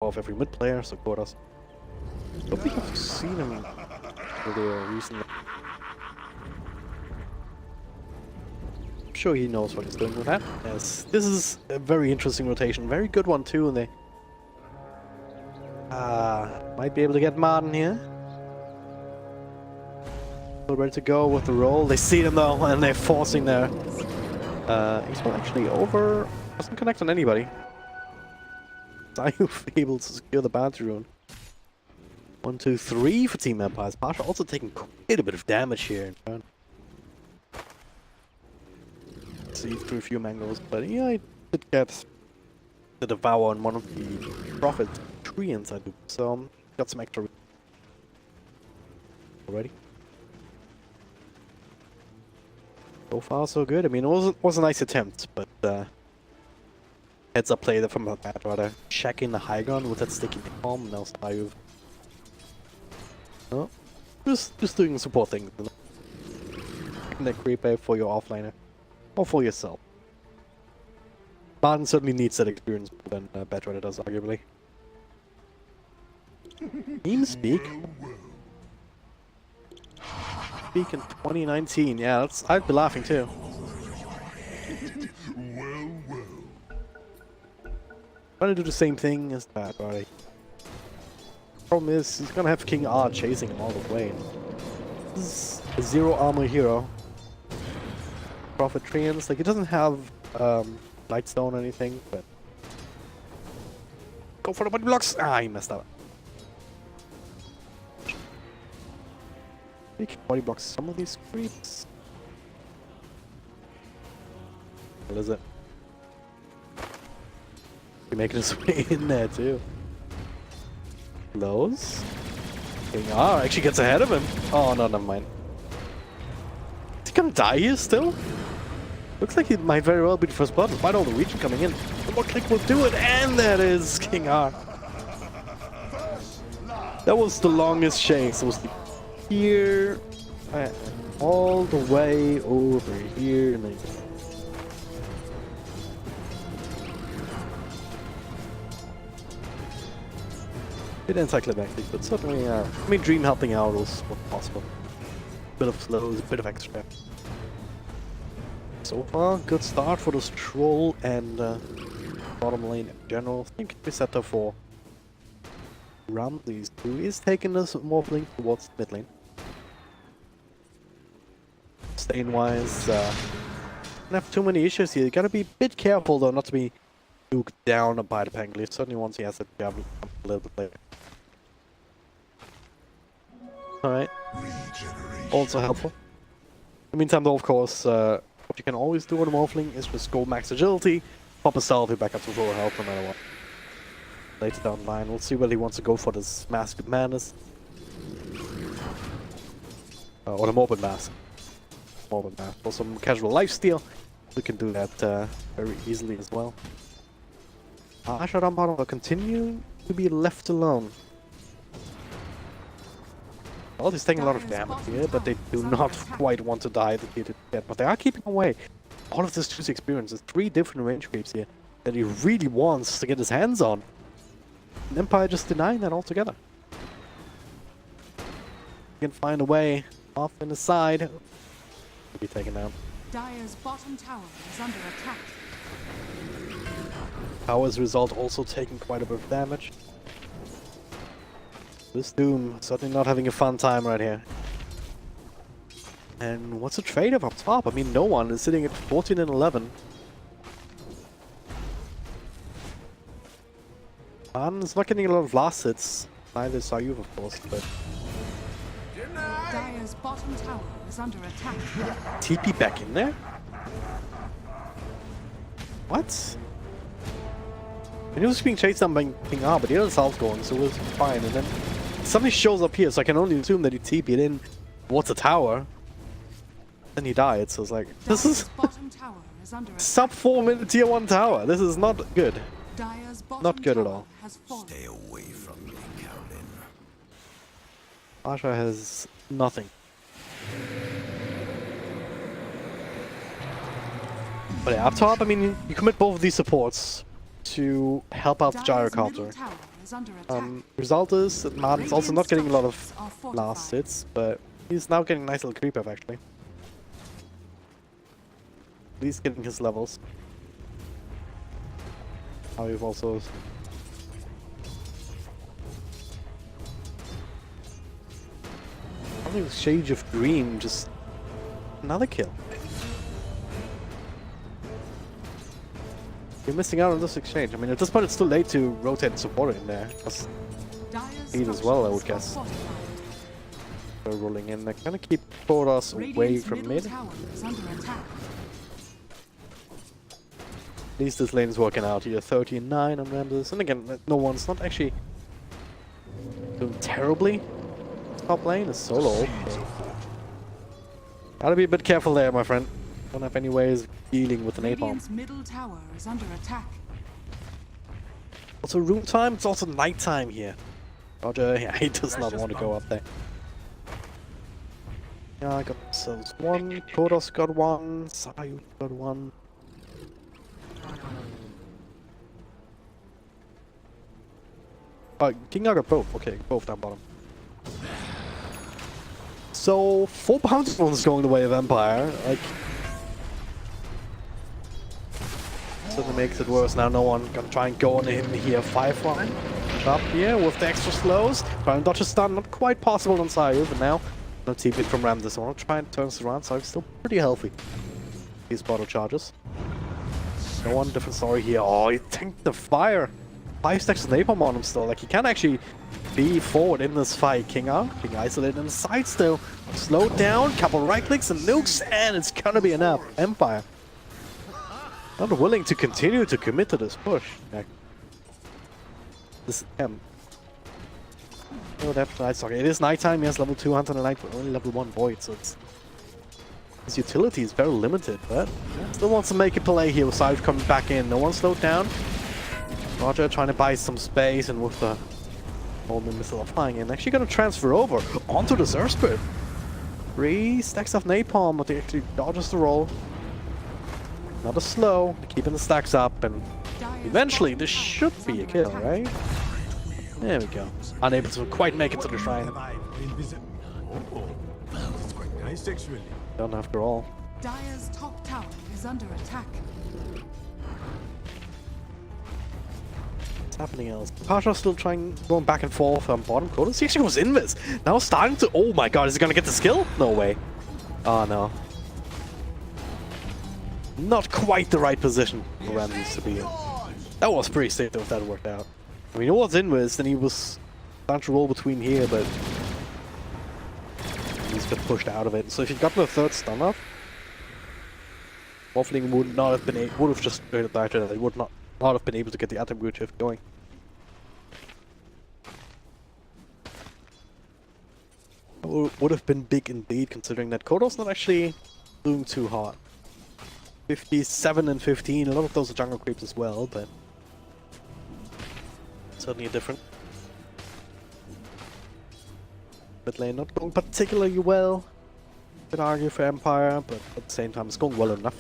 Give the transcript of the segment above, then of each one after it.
of every mid player, support us. I don't think I've seen him earlier recently. I'm sure he knows what he's doing with that. Yes, this is a very interesting rotation, very good one too, and they might be able to get Martin here. We're ready to go with the roll. They see them though, and they're forcing their he's not actually over, doesn't connect on anybody. Sayuf able to secure the bounty rune. 1, 2, 3 for Team Empires. Pasha also taking quite a bit of damage here in turn. See through a few mangoes, but yeah, I did get the devour on one of the prophet treants I do, so got some extra already. So far so good. I mean, it was a nice attempt, but heads up play there from that rather checking the high ground with that sticky bomb. Now Sayuf. No, just doing support things. Taking that creep wave for your offlaner. Or for yourself. Martin certainly needs that experience more than Bedrunner does, arguably. TeamSpeak? Speak in 2019, yeah, I'd be laughing too. Trying to do the same thing as that, right? Problem is, he's gonna have King R chasing him all the way. This is a zero armor hero. Prophet treants, like he doesn't have Lightstone or anything, but go for the body blocks. Ah, he messed up. He can body block some of these creeps. What is it? He's making his way in there too. Close. King R actually gets ahead of him. Oh no, never mind. Is he gonna die here still? Looks like he might very well be the first blood, despite all the region coming in. One more click will do it, and that is King R. That was the longest chase. It was here, all the way over here, and then bit anticlimactic, but certainly, I mean, Dream helping out was possible. Bit of slows, a bit of extra. So far, good start for this troll and bottom lane in general. I think we set up for Ramses, who is taking this morphling towards mid lane. Stain wise, don't have too many issues here. You gotta be a bit careful though, not to be nuked down by the Pangolier. Certainly once he has it, a little bit later. Alright. Also helpful. In the meantime though, of course, what you can always do on a morphling is just go max agility, pop a stealthy back up to full health no matter what. Later down the line, we'll see whether he wants to go for this Mask of Madness. Or the Morbid Mask. Morbid Mask. For some casual lifesteal, we can do that very easily as well. Asha Rampart will continue to be left alone. Well, he's taking a lot of damage here, but they do not quite want to die yet. But they are keeping away all of this juicy experience. There's 3 different range creeps here that he really wants to get his hands on. And Empire just denying that altogether. He can find a way off in the side. He'll be taken down. Dire's bottom tower is under attack. Tower's result also taking quite a bit of damage. This Doom certainly not having a fun time right here. And what's the trade-off up top? I mean, no one is sitting at 14 and 11. It's not getting a lot of last hits. Neither is Sayuf, of course, but... Dire's bottom tower is under attack. TP back in there? What? And he was being chased down by King R, but the other side's going, so it was fine. And then somebody shows up here, so I can only assume that he TP'd in towards the tower. Then he died, so it's like, this is sub 4 minute tier 1 tower. This is not good. Not good at all. Stay away from me, Caroline. Asha has nothing. But yeah, up top, I mean, you commit both of these supports to help out the Gyrocopter. is under attack. Result is that Martin's also not getting a lot of Structures are fortified. last hits, but he's now getting a nice little creep up actually. At least getting his levels. Now we've also Shade of Green, just another kill. You're missing out on this exchange. I mean, at this point it's too late to rotate support in there. That's Dire's speed as well, I would structures guess. are fortified. They're rolling in. They're gonna keep Protoss away Radiant's from middle mid. tower is under attack. At least this lane's working out here. 39 on Ramses. And again, no one's not actually doing terribly. Top lane is solo. So gotta be a bit careful there, my friend. Don't have any ways of dealing with an napalm. Radiant's middle tower is under attack. Also room time, it's also nighttime here. Roger, yeah, he does not want to go up there. Yeah, I got ourselves one. Protoss got one. Sayu got one. King got both. Okay, both down bottom. So 4 bounty zones going the way of Empire. Like, certainly makes it worse. Now no one gonna try and go on him here. 5 line up here with the extra slows. Trying to dodge a stun, not quite possible on Sayu, but now no TP from Ramses. I want to try and turn this around. Sayu's still pretty healthy. These bottle charges. No one different story here. Oh, he tanked the fire. 5 stacks of napalm on him still. Like, he can actually be forward in this fight. King isolated inside still. Slowed down, couple right clicks and nukes, and it's gonna be enough. Empire not willing to continue to commit to this push. Like, this is M. Oh, that's nice. Okay, it is nighttime. Yes, level 2 Hunter Night, but only level 1 Void, so it's his utility is very limited, but still wants to make a play here with Sayu coming back in. No one slowed down. Roger trying to buy some space, and with the Holman missile flying in, actually going to transfer over onto the Zerspit. 3 stacks of napalm, but he actually dodges the roll. Not a slow, keeping the stacks up, and eventually this should be a kill, right? There we go. Unable to quite make it to the shrine. Done after all. Dire's top tower is under attack. What's happening else? Pasha's still going back and forth on bottom quarter. He actually goes invis. Now starting to. Oh my god, is he gonna get the skill? No way. Oh no. Not quite the right position for Ramses to be in. That was pretty safe though if that worked out. I mean, it was invis, then he was trying to roll between here, but he's been pushed out of it. So if he'd gotten a 3rd stun up, Waffling would not have been would have just straight back to that. He would not have been able to get the attribute shift going. Would have been big indeed, considering that Kodo's not actually doing too hard. 57 and 15, a lot of those are jungle creeps as well, but certainly a different. Mid lane not going particularly well. Could argue for Empire, but at the same time it's going well enough.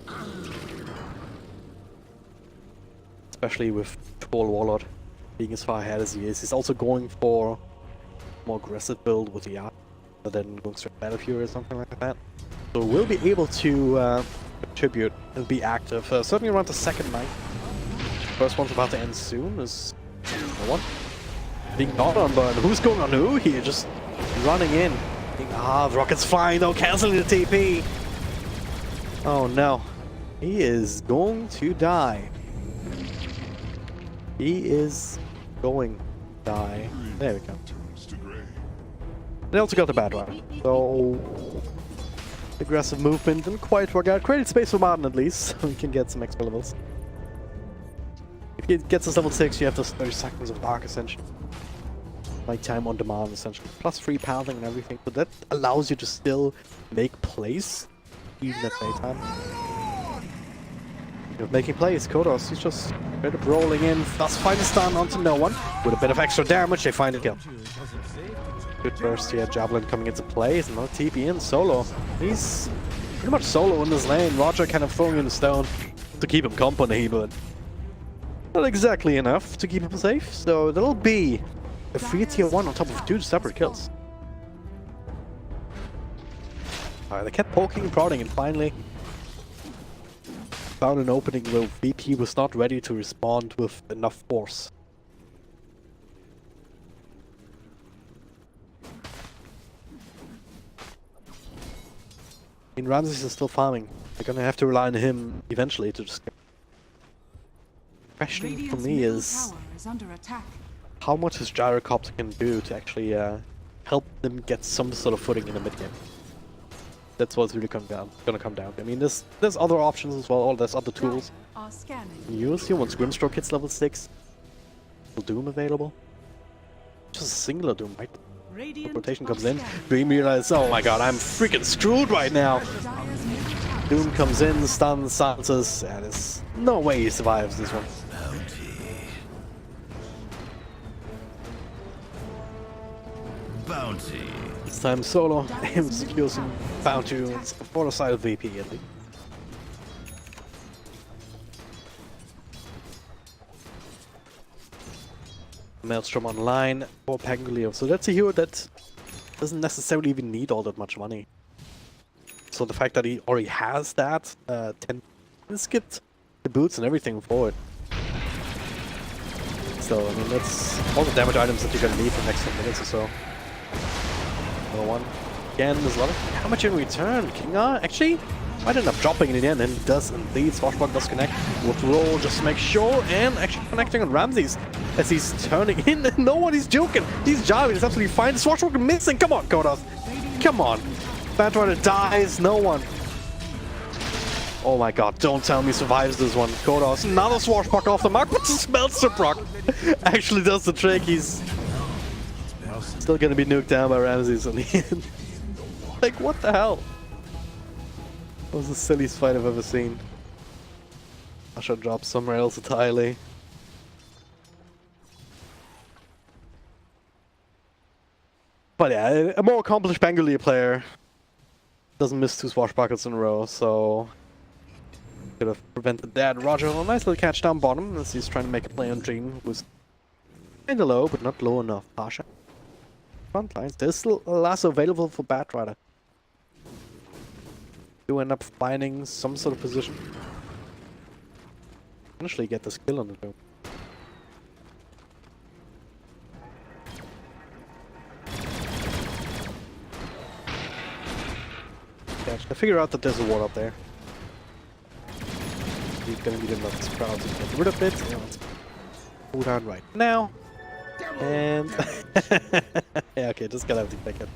Especially with Troll Warlord being as far ahead as he is. He's also going for a more aggressive build with the art, rather than going straight Battle Fury or something like that. So we'll be able to contribute and be active. Certainly around the 2nd night. First one's about to end soon. Is no one being not on, but who's going on who here? Just running in. The rocket's flying though, canceling the TP. Oh no. He is going to die. He is going to die. There we go. They also got the bad one. So aggressive movement didn't quite work out. Created space for Martin at least, so he can get some extra levels. If he gets us level 6, you have those 30 seconds of Dark Ascension. Nighttime on demand, essentially. Plus free pathing and everything, but that allows you to still make plays, even at daytime. You're making plays, Kodos, he's just straight up rolling in, thus find a stun onto no one. With a bit of extra damage, they find a kill. Good burst here, Javelin coming into play, is another TP in, solo. He's pretty much solo in this lane, Roger kind of throwing in the stone to keep him company, but Not exactly enough to keep him safe, so that'll be a free tier 1 on top of 2 separate kills. Alright, they kept poking and prodding and finally found an opening where VP was not ready to respond with enough force. I mean, Ramses is still farming. They're gonna have to rely on him eventually to just... The question for me is under attack. how much his Gyrocopter can do to actually help them get some sort of footing in the mid game. That's what's really gonna come down. I mean, there's other options as well. There's other tools. Are scanning. Use here once Grimstroke hits level 6. Doom available. Just a singular Doom, right? Radiant Rotation are comes in. scanning. Dream realizes, oh my god, I'm freaking screwed right now. Dire's middle tower. Doom comes in, stuns, silences. Yeah, there's no way he survives this one. Bounty. This time solo, him secures some bounty units for the side of VP at least. Maelstrom online for Pangolier. So that's a hero that doesn't necessarily even need all that much money. So the fact that he already has that 10 skipped the boots and everything for it. So I mean that's all the damage items that you're gonna need for the next 10 minutes or so. Another one. Again, there's a lot of damage in return. Kinga actually might end up dropping it in the end, and it does indeed. Swashbuck does connect with roll just to make sure, and actually connecting on Ramses as he's turning in. No one is joking. He's jiving. It's absolutely fine. The Swashbuck missing. Come on, Kodos. Come on. Batrider dies. No one. Oh my god, don't tell me he survives this one. Kodos, another Swashbuck off the mark, but the Smelter proc actually does the trick. He's still gonna be nuked down by Ramses in the end. Like, what the hell? That was the silliest fight I've ever seen. I should drop somewhere else entirely. But yeah, a more accomplished Pangolier player doesn't miss 2 swashbuckles in a row, so could have prevented that. Roger, a nice little catch down bottom as he's trying to make a play on Dream, who's kinda low, but not low enough. Pasha. Front lines. There's still a lasso available for Batrider. Do end up finding some sort of position. Eventually get this kill on the Doom. I figure out that there's a wall up there. He's gonna need another sprout to get rid of it. And let's pull down right now. And yeah, okay, just gotta have to pick it.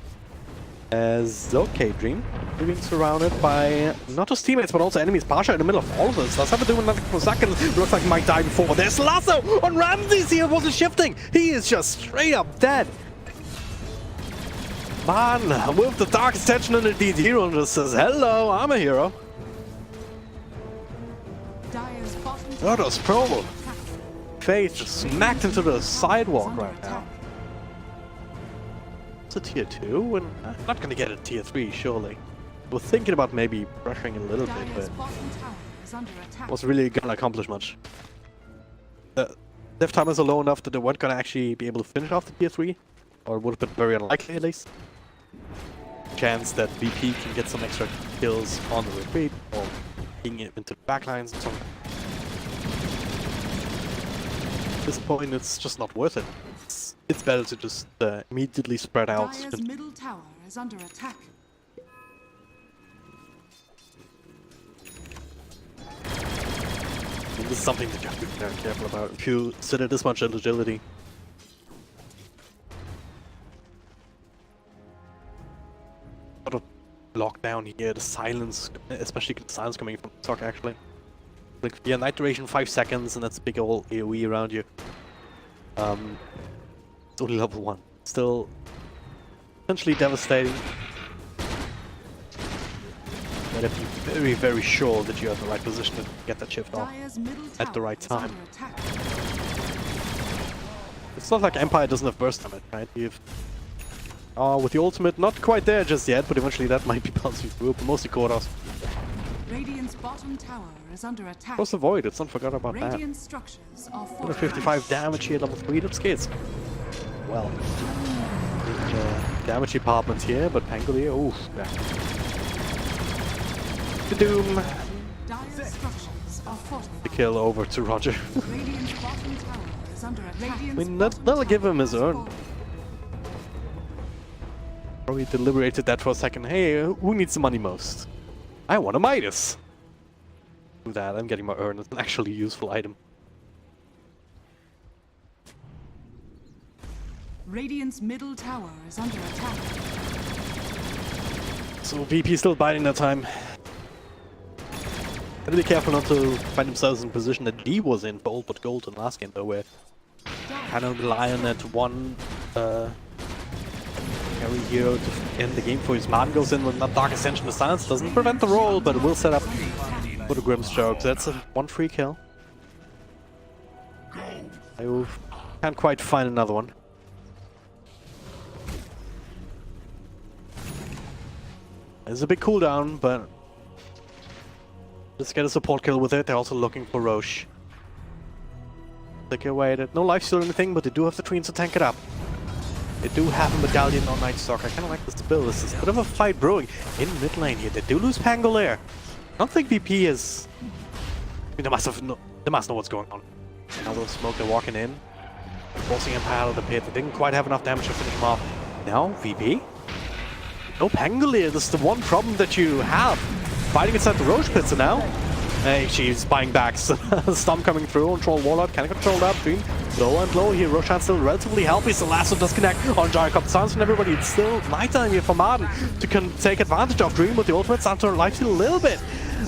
As okay, Dream being surrounded by not just teammates but also enemies. Pasha in the middle of all of this. Let's have to do another couple of seconds. Looks like he might die before. There's lasso on Ramses here. Wasn't shifting. He is just straight up dead. Man, with the darkest tension in the DD hero just says, hello, I'm a hero. Dire's bottom Virtus.pro. Face just smacked into the sidewalk right now. It's a tier 2, and I'm not gonna get a tier 3, surely. We're thinking about maybe pressuring a little bit, Dire's but bottom tower is under attack. was really gonna accomplish much. The dev timers are low enough that they weren't gonna actually be able to finish off the tier 3, or it would have been very unlikely at least. Chance that VP can get some extra kills on the retreat, or being into the backlines and so on. At this point, it's just not worth it. It's better to just immediately spread out. Dire's middle tower is under attack. And this is something that you have to be very careful about if you sit at this much agility. Sort of lock down here, the silence, especially the silence coming from Sock actually. Like, yeah, night duration 5 seconds, and that's a big old AoE around you. It's only level 1. Still potentially devastating. But have to be very, very sure that you're in the right position to get that shift off Dire's middle at the tower right is time. under attack. It's not like Empire doesn't have burst damage, right? You've with the ultimate, not quite there just yet, but eventually that might be bouncing through, but mostly Kodos. Radiant's bottom tower is under attack. Cross the void, let's not forget about that. Radiant structures are fortified. 155 damage here, level 3, that's kids. Well, big damage department here, but Pangolier, oof. The Doom. Dire structures are fortified. The kill over to Roger. Radiant's bottom tower is under attack. I mean, that'll give him his earn. Probably deliberated that for a second. Hey, who needs the money most? I want a Midas. Do that, I'm getting my urn. It's an actually useful item. Radiant's middle tower is under attack. So VP still biding that time. Gotta be careful not to find themselves in the position that D was in for Old But Gold in last game though, where kind of rely on that one carry hero to end the game for his man goes in when that Dark Ascension of Silence doesn't prevent the roll, but it will set up for the Grimstroke. So that's a 1 free kill. I can't quite find another one. There's a big cooldown, but let's get a support kill with it. They're also looking for Roche. Take away that no lifesteal or anything, but they do have the Treants to tank it up. They do have a Medallion on Nightstalker. I kind of like this build. This is a bit of a fight brewing in mid lane here. They do lose Pangolier. I don't think VP is... I mean, they must know what's going on. Now they'll smoke, they're walking in. Forcing Empire out of the pit. They didn't quite have enough damage to finish him off. Now, VP? No Pangolier. This is the one problem that you have. Fighting inside the Roche pits now. Hey, she's buying back. Storm coming through on Troll Warlord. Can control that between low and low here. Roshan still relatively healthy. So last one does connect on Gyrocopter. Sounds from everybody. It's still nighttime here for Martin to take advantage of Dream with the ultimate. Down to life steal a little bit.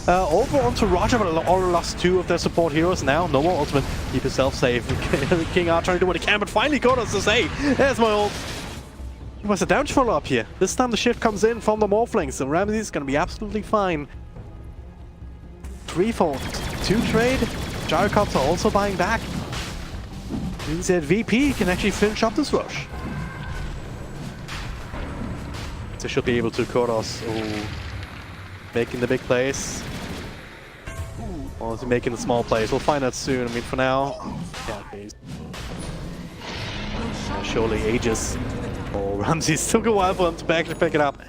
Over onto Roger, but already lost 2 of their support heroes now. No more ultimate. Keep yourself safe. King R trying to do what he can, but finally Kodos says, hey, there's my ult. It was a damage follow-up here. This time the shift comes in from the Morphlings, and Ramsey's gonna be absolutely fine. 3-fold, 2 trade. Gyrocopter also buying back. Means that VP can actually finish up this rush. They should be able to Kodos. Oh, making the big plays. Or is he making the small plays? We'll find out soon. I mean, for now, yeah, okay. Surely ages. Oh, Ramsey took a while for him to actually pick it up.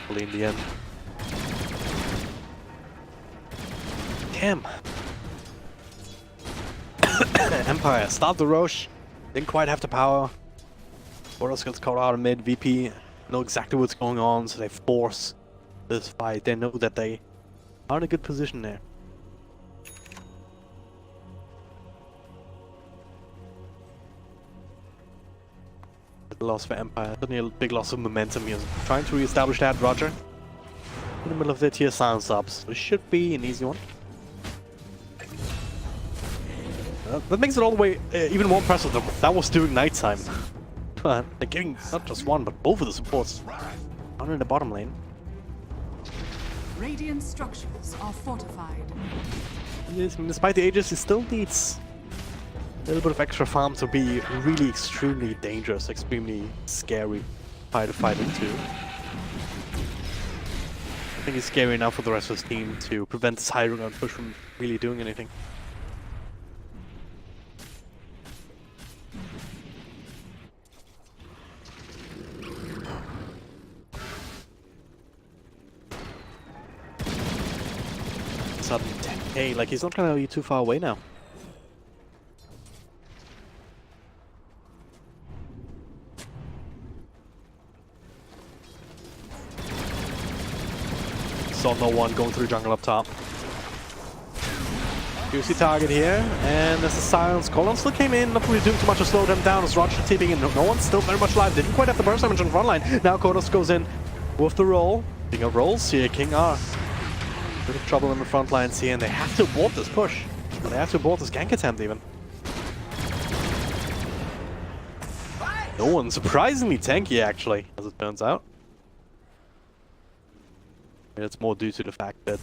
In the end. Damn. Empire, start the Roche. Didn't quite have the power. Boros gets caught out of mid. VP know exactly what's going on, so they force this fight. They know that they are in a good position there. Loss for Empire. Certainly a big loss of momentum here. Trying to re-establish that, Roger. In the middle of their tier silence subs. This should be an easy one. That makes it all the way even more impressive. That was during nighttime. But they're getting not just one, but both of the supports down in the bottom lane. Radiant structures are fortified. Yes, I mean, despite the ages, he still needs a little bit of extra farm to be really extremely dangerous, extremely scary fight to fight into. I think it's scary enough for the rest of his team to prevent this high ground push from really doing anything. Sudden 10k, like he's not gonna be too far away now. Saw no one going through jungle up top. Juicy target here, and there's a silence. Colon still came in, not really doing too much to slow them down as Roger tipping in. No one's still very much alive. Didn't quite have the burst damage on the front line. Now Kodos goes in with the roll. King of rolls here, King R. Bit of trouble in the front lines here, and they have to abort this push. They have to abort this gank attempt even. No one surprisingly tanky actually, as it turns out. It's more due to the fact that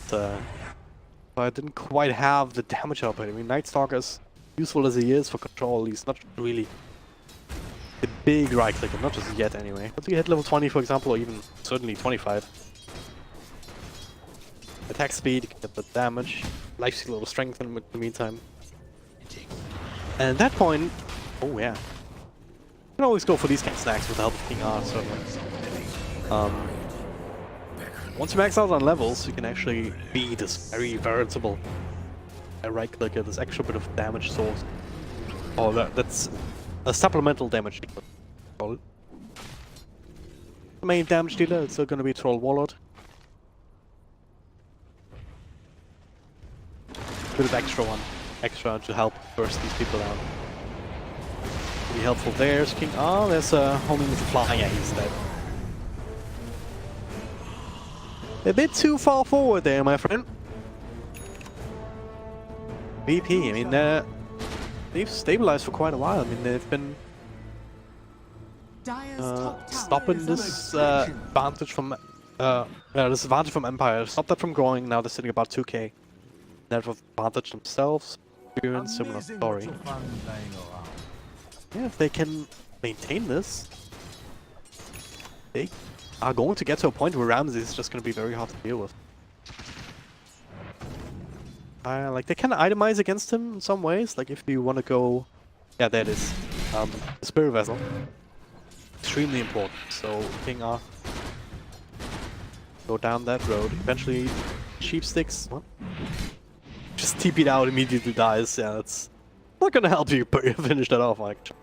I didn't quite have the damage output. I mean, Nightstalker, as useful as he is for control, he's not really the big right clicker, not just yet anyway. Once you hit level 20, for example, or even certainly 25, attack speed, you can get the damage, life steal will strengthen in the meantime. And at that point, oh yeah, you can always go for these kind of stacks with the help of King R, certainly. Once you max out on levels, you can actually be this very veritable right clicker, this extra bit of damage source. Oh, that's a supplemental damage dealer. Call it. The main damage dealer is still going to be Troll Warlord. Bit of extra to help burst these people down. Be helpful. There's King. Oh, there's a homing with the flying instead. A bit too far forward there, my friend. VP. I mean, they've stabilized for quite a while. I mean, they've been stopping this advantage from Empire. Stop that from growing. Now they're sitting about 2k. Net advantage themselves. Experience similar story. Yeah, if they can maintain this, they are going to get to a point where Ramsey is just going to be very hard to deal with. Like, they can itemize against him in some ways. Like, if you want to go... Yeah, there it is. The Spirit Vessel. Extremely important. So, King R. Go down that road. Eventually, Sheep Sticks... What? Just TP'd out, immediately dies. Yeah, that's not going to help you finish that off, actually.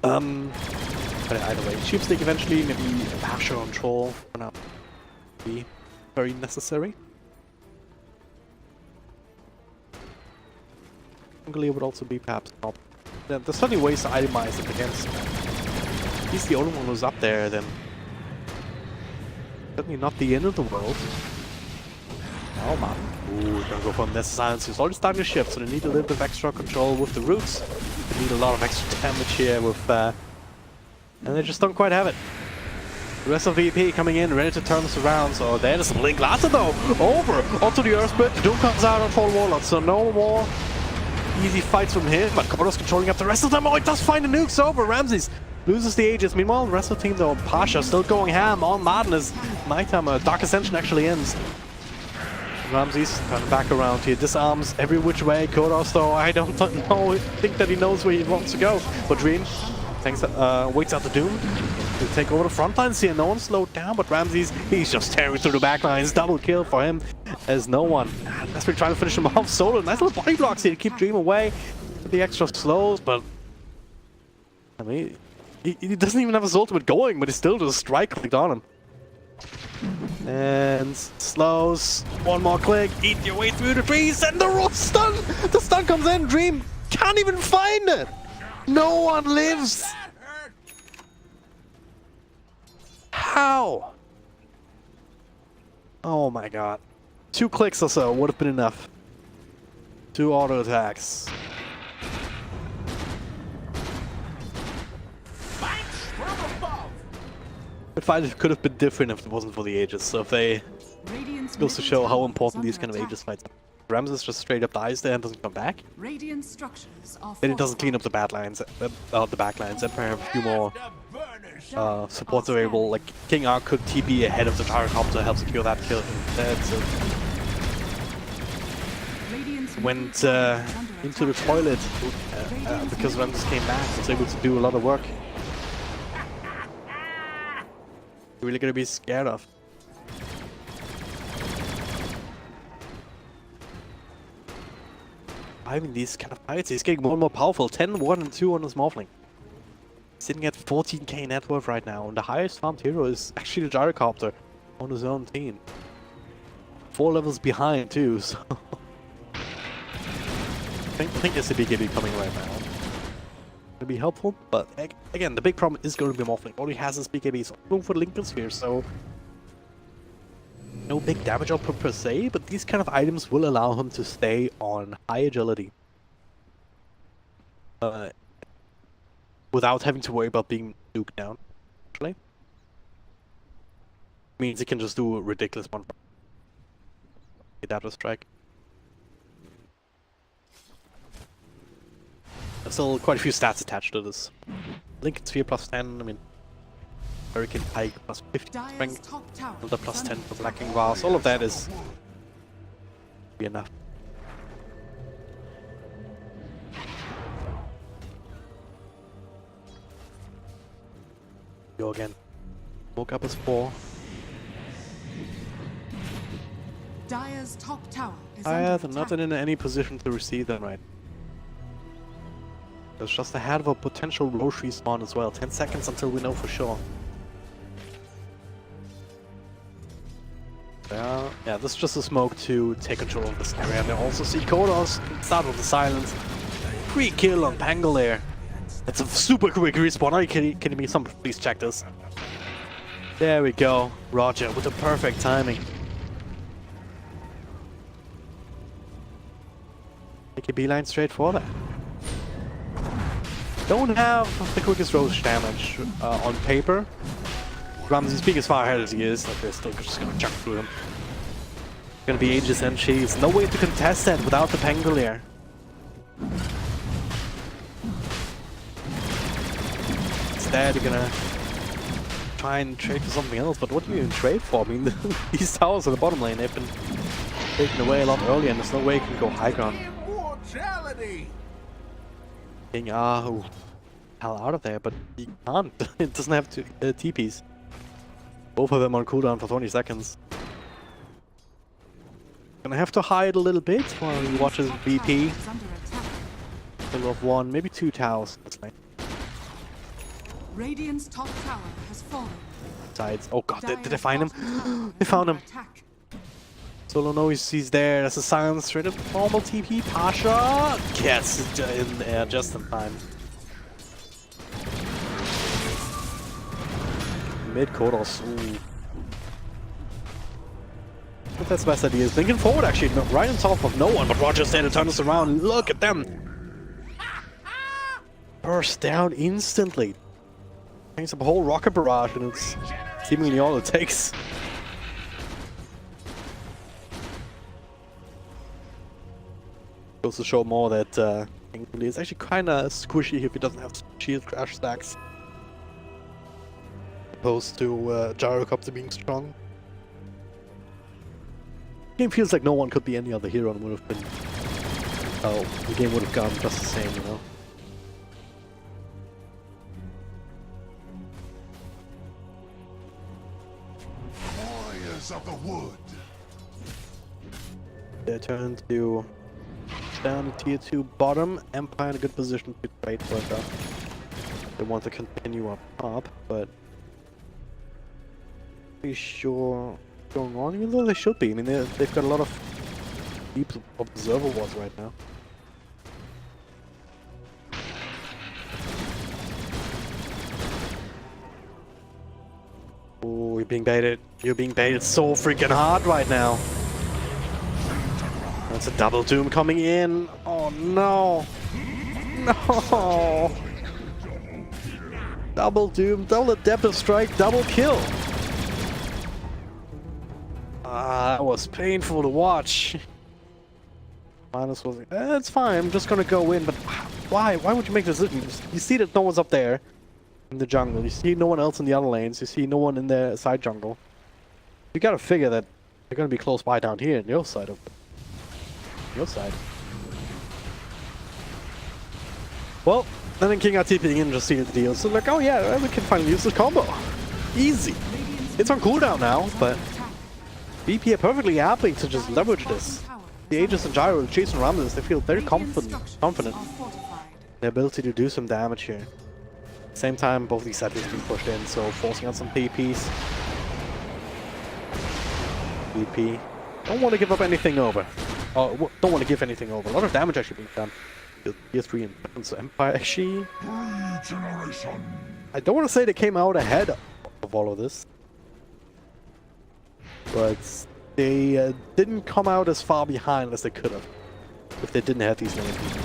But either way, Sheep Stick eventually, maybe a Basher on Troll for now. Be very necessary. Anglia would also be perhaps not. Yeah, there's certainly ways to itemize it against him. If he's the only one who's up there, then certainly not the end of the world. Oh man. Ooh, gonna go for Nessa Silence. He's already starting to shift, so they need a little bit of extra control with the roots. They need a lot of extra damage here with and they just don't quite have it. The rest of VP coming in, ready to turn this around. So there's some Blink Lasso though. Over onto the Earth Split. Doom comes out on Troll Warlord, so no more easy fights from him. But Kodo's controlling up the rest of them. Oh, it does find the nukes over. Ramses loses the Aegis. Meanwhile, the rest of the team though, Pasha still going ham on Madness. Nighttime, Dark Ascension actually ends. Ramses coming back around here, disarms every which way. Kodos though, I don't think that he knows where he wants to go. But Dream waits out the Doom to take over the front lines here. No one slowed down, but Ramses, he's just tearing through the back lines. Double kill for him as no one. That's been trying to finish him off solo. Nice little body blocks here to keep Dream away with the extra slows, but I mean, he doesn't even have his ultimate going, but he still just right-clicked on him. And slows. One more click. Eat your way through the trees and the stun! The stun comes in. Dream can't even find it! No one lives! How? Oh my god. 2 clicks or so would have been enough. 2 auto attacks. The fight could have been different if it wasn't for the Aegis, so if they... It goes to show how important these kind of Aegis fights are. Ramses just straight up dies there and doesn't come back. Radiant structures are And it doesn't clean up the back lines, the back lines, and perhaps a few more supports available. Like King R could TP ahead of the Gyrocopter, help secure that kill instead. So went into the toilet because Ramses came back, was able to do a lot of work. You're really gonna be scared of. Having these kind of fights, he's getting more and more powerful. 10, 1, and 2 on his Morphling. Sitting at 14k net worth right now, and the highest farmed hero is actually the Gyrocopter on his own team. 4 levels behind too, so... I think there's a BKB coming right now. Gonna be helpful, but again, the big problem is going to be Morphling. All he has is BKB, so room for Lincoln Sphere, so... No big damage output per se, but these kind of items will allow him to stay on high agility. Without having to worry about being nuked down, actually. Means he can just do a ridiculous one. Adaptive strike. There's still quite a few stats attached to this. Lincoln Sphere plus 10, I mean... Hurricane Pike plus 50 Dire's strength, top tower another is plus under 10 for attack. Blacking Vase. All of that is be enough. Go again. Woke up as 4. Dire's top tower is I under am not attack. in any position to receive them right. There's just ahead of a potential Roche respawn as well. 10 seconds until we know for sure. Yeah, this is just a smoke to take control of this area. And I also see Kodos start with the silence. Free kill on Pangolier. That's a super quick respawn. Are you kidding me? Someone please check this. There we go. Roger with the perfect timing. Take a beeline straight for that. Don't have the quickest Roche damage on paper. Ramsey's being as far ahead as he is, like they're still just gonna chuck through him. Gonna be ages and cheese. No way to contest that without the Pangolier. Instead, you're gonna try and trade for something else, but what do you even trade for? I mean, these towers on the bottom lane, they've been taken away a lot earlier, and there's no way you can go high ground. Getting hell out of there, but you can't. It doesn't have TPs. Both of them on cooldown for 20 seconds. Gonna have to hide a little bit while he watches BP. Middle of 1, maybe 2 towers. That's nice. Radiant's top tower has fallen. Sides. Oh god, did they find him? They They found him. Solo knows he's there. That's a silence straight up normal TP. Pasha gets in there just in time. Mid Kodos. Ooh. I think that's the best idea. Is thinking forward actually, no, right on top of no one, but Roger's there to turn us around. Look at them! Burst down instantly. Takes up a whole rocket barrage, and it's seemingly all it takes. Goes to show more that England is actually kind of squishy if he doesn't have shield crash stacks. Opposed to Gyrocopter being strong. Game feels like no one could be any other hero and would have been... Oh, the game would have gone just the same, you know? Warriors of the wood. Their turn to down tier 2 bottom. Empire in a good position to trade for it. They want to continue up top, but pretty sure what's going on, even though they should be. I mean, they've got a lot of deep observer wards right now. Oh, you're being baited. You're being baited so freaking hard right now. That's a double doom coming in. Oh no. No. Double doom, double adaptive strike, double kill. Ah, that was painful to watch. Minus was like, it's fine, I'm just gonna go in, but why? Why would you make this decision? You see that no one's up there in the jungle. You see no one else in the other lanes. You see no one in the side jungle. You gotta figure that they're gonna be close by down here on your side of your side. Well, then King are TPing in just seeing the deal. So like, oh yeah, we can finally use this combo. Easy. It's on cooldown now, but BP are perfectly happy to just leverage this. The Aegis and Gyro chasing around this, they feel very confident in their ability to do some damage here. At the same time, both these settlers being pushed in, so forcing out some PPs. BP don't want to give up anything over. Oh, don't want to give anything over. A lot of damage actually being done. Tier 3 and so Empire actually. I don't want to say they came out ahead of all of this, but they didn't come out as far behind as they could have if they didn't have these many people.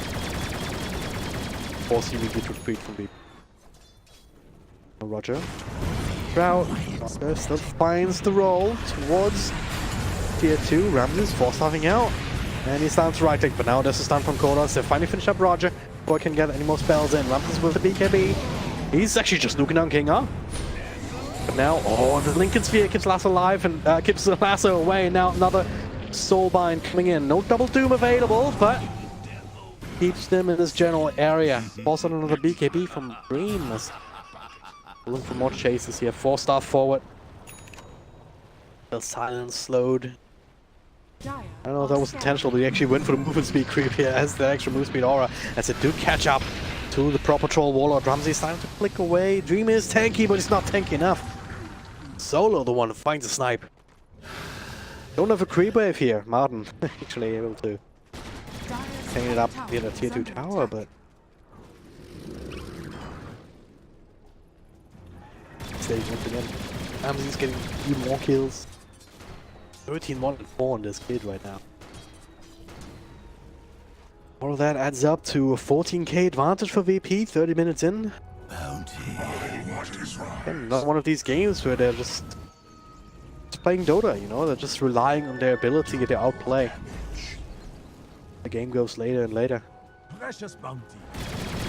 Force immediate retreat from BP. Roger. Trout still finds the roll towards tier 2. Ramses force having out. And he's down to right click, but now there's a stun from Kodos. They finally finish up Roger before he can get any more spells in. Ramses with the BKB. He's actually just nuking down King R. But now, oh, the Lincoln Sphere keeps Lasso alive and keeps Lasso away. Now another Soulbind coming in. No Double Doom available, but keeps them in this general area. Also another BKB from Dreams. Looking for more chases here. 4-star forward. The silence slowed. I don't know if that was intentional, but he actually went for the movement speed creep here as the extra move speed aura. As it do catch up to the proper troll warlord. Ramsey starting to flick away. Dream is tanky, but it's not tanky enough. Solo the one who finds a snipe. Don't have a creep wave here. Martin actually able to hang it up near the tier 2 tower, but stage once again. Ramsey's getting even more kills. 13-1-4 on this kid right now. All of that adds up to a 14k advantage for VP, 30 minutes in. And not one of these games where they're just playing Dota, you know? They're just relying on their ability to outplay. The game goes later and later. Precious bounty.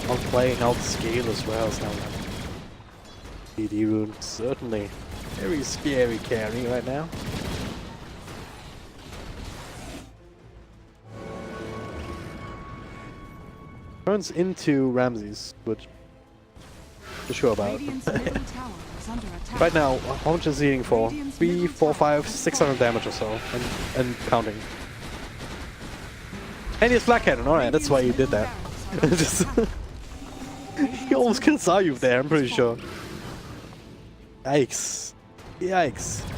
Outplaying, outscale as well. So now DD rune, certainly very scary carry right now. Turns into Ramses, which I'm sure about. Right now, how much is he eating for? 3, 4, 5, 600 damage or so, and counting. And he's Black Cannon, alright, that's why he did that. He almost kills Ayub there, I'm pretty sure. Yikes. Yikes.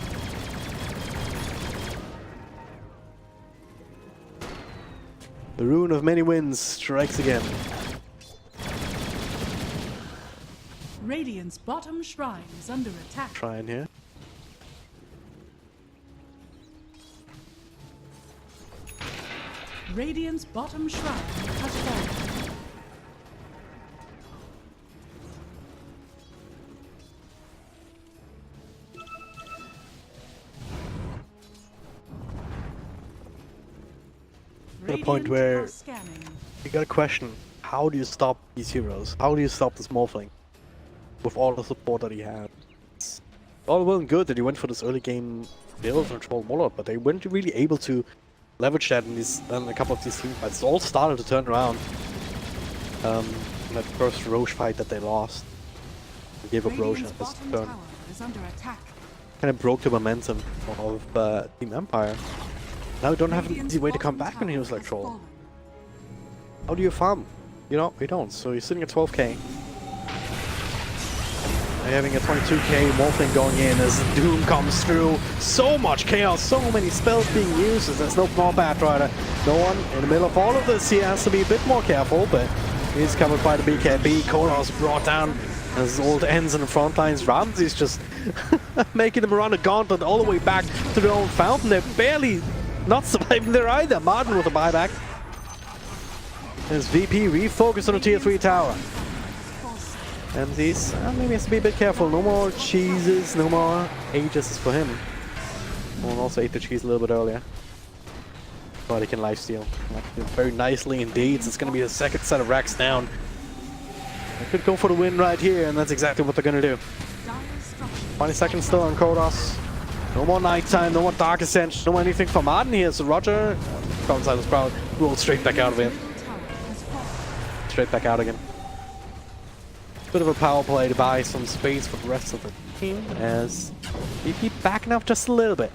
The Rune of Many Winds strikes again. Radiant's bottom shrine is under attack. Shrine here. Radiant's bottom shrine has fallen. At a point where you gotta question, how do you stop these heroes? How do you stop this Morphling? With all the support that he had. It's all well and good that he went for this early game build on Troll Warlord, but they weren't really able to leverage that in a couple of these team fights. It all started to turn around. In that first Roche fight that they lost. They gave up Roche at this turn. Kind of broke the momentum of Team Empire. Now we don't have an easy way to come back on heroes like Troll. How do you farm? You know, we don't. So you're sitting at 12k. Having a 22k Morphling going in as Doom comes through. So much chaos, so many spells being used as there's no more Batrider. No one in the middle of all of this here has to be a bit more careful, but he's covered by the BKB. Koros brought down as old ends in the front lines. Ramsey's just making them run a gauntlet all the way back to their own fountain. They're barely not surviving there either. Martin with a buyback. As VP refocused on the tier 3 tower. And these, maybe has to be a bit careful. No more cheeses, no more Aegis for him. We'll also ate the cheese a little bit earlier. But he can lifesteal. Very nicely indeed. It's going to be the second set of racks down. They could go for the win right here, and that's exactly what they're going to do. 20 seconds still on Kodos. No more nighttime, no more Dark Ascension, no more anything for Martin here. So Roger, Downside was proud, rolled straight back out of it. Straight back out again. Bit of a power play to buy some space for the rest of the team as VP backing up just a little bit.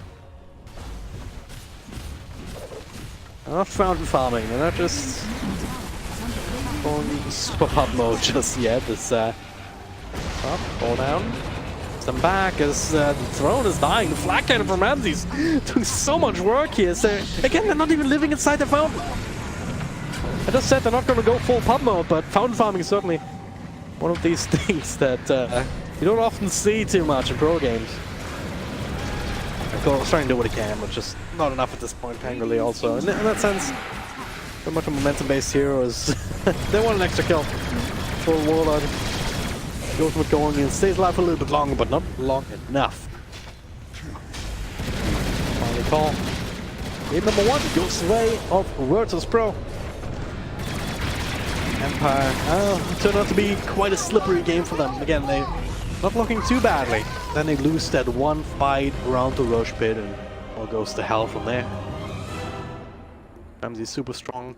They're not fountain farming, they're not just going super hot mode just yet. It's up, fall down. Some back as the throne is dying. The Flag Cannon from Ramsey's doing so much work here. So again, they're not even living inside the fountain. I just said they're not going to go full pub mode, but fountain farming is certainly one of these things that you don't often see too much in pro games. Koros trying to do what he can, but just not enough at this point, angrily also. In that sense, so much of momentum-based heroes. They want an extra kill for Warlord. Goes with going in, stays alive for a little bit longer, but not long enough. Finally call. Game number 1 goes the way of Virtus.pro. Empire turned out to be quite a slippery game for them. Again, they Not looking too badly. Then they lose that one fight around the rush pit and all goes to hell from there. Ramsey's super strong.